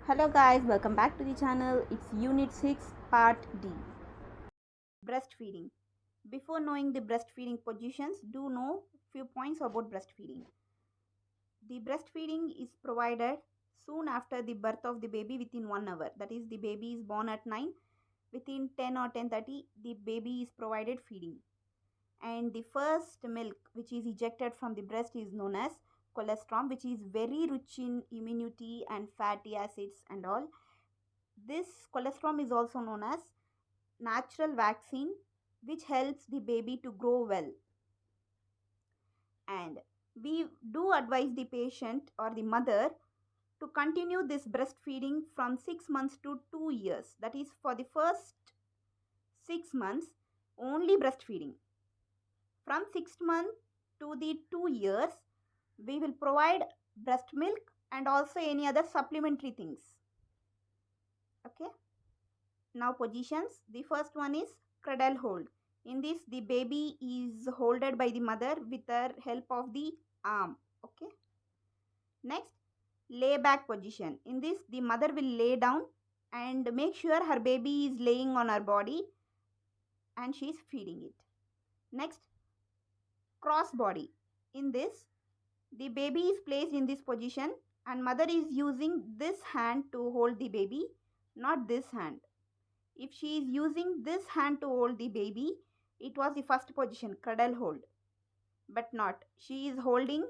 Hello guys, welcome back to the channel. It's Unit 6 Part D. Breastfeeding. Before knowing the breastfeeding positions, do know few points about breastfeeding. The breastfeeding is provided soon after the birth of the baby within 1 hour. That is, the baby is born at 9. Within 10 or 10:30, the baby is provided feeding. And the first milk which is ejected from the breast is known as colostrum, which is very rich in immunity and fatty acids and all. This colostrum is also known as natural vaccine, which helps the baby to grow well. And we do advise the patient or the mother to continue this breastfeeding from 6 months to 2 years. That is, for the first 6 months only breastfeeding. From 6th month to the 2 years, we will provide breast milk and also any other supplementary things. Okay. Now positions. The first one is cradle hold. In this, the baby is holded by the mother with the help of the arm. Okay. Next, lay back position. In this, the mother will lay down and make sure her baby is laying on her body and she is feeding it. Next, cross body. In this, the baby is placed in this position and mother is using this hand to hold the baby, not this hand. If she is using this hand to hold the baby, it was the first position, cradle hold. But not. She is holding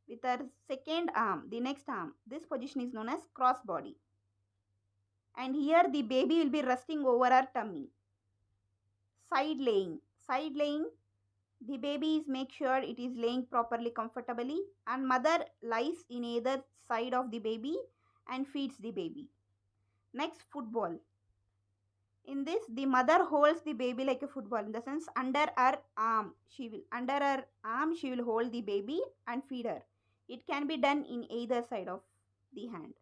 with her second arm, the next arm. This position is known as cross body. And here the baby will be resting over her tummy. Side laying. Side laying, the baby is make sure it is laying properly, comfortably, and mother lies in either side of the baby and feeds the baby. Next, football. In this, the mother holds the baby like a football, in the sense under her arm. She will hold the baby and feed her. It can be done in either side of the hand.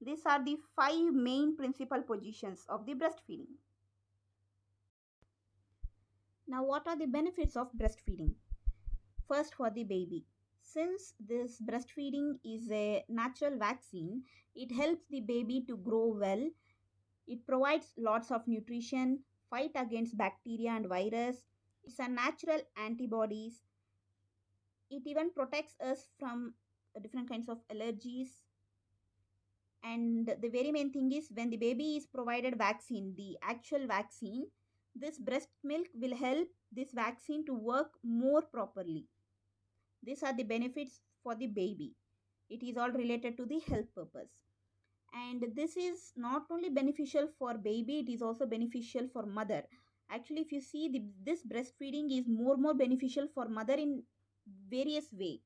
These are the 5 main principal positions of the breastfeeding. Now, what are the benefits of breastfeeding? First, for the baby. Since this breastfeeding is a natural vaccine, it helps the baby to grow well. It provides lots of nutrition, fight against bacteria and virus. It's a natural antibodies. It even protects us from different kinds of allergies. And the very main thing is, when the baby is provided vaccine, the actual vaccine, this breast milk will help this vaccine to work more properly. These are the benefits for the baby. It is all related to the health purpose. And this is not only beneficial for baby, it is also beneficial for mother. Actually, if you see, this breastfeeding is more beneficial for mother in various way.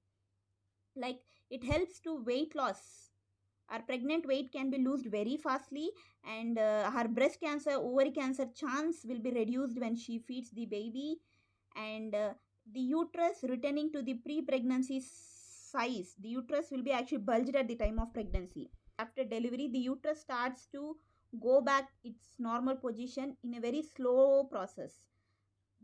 Like, it helps to weight loss. Our pregnant weight can be lost very fastly, and her breast cancer, ovary cancer chance will be reduced when she feeds the baby. And the uterus returning to the pre-pregnancy size, the uterus will be actually bulged at the time of pregnancy. After delivery, the uterus starts to go back its normal position in a very slow process.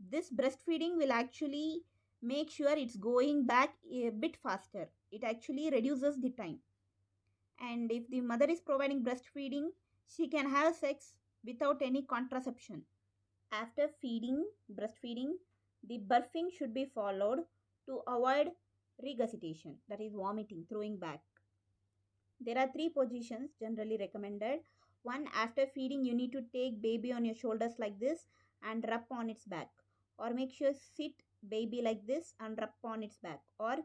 This breastfeeding will actually make sure it's going back a bit faster. It actually reduces the time. And if the mother is providing breastfeeding, she can have sex without any contraception. After breastfeeding, the birthing should be followed to avoid regurgitation, that is vomiting, throwing back. There are 3 positions generally recommended. One, after feeding, you need to take baby on your shoulders like this and rub on its back. Or make sure sit baby like this and rub on its back. Or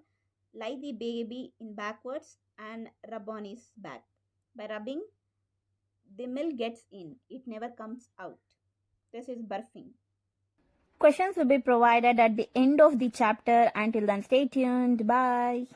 lie the baby in backwards and rub on his back. By rubbing, the milk gets in. It never comes out. This is birthing. Questions will be provided at the end of the chapter. Until then, stay tuned. Bye.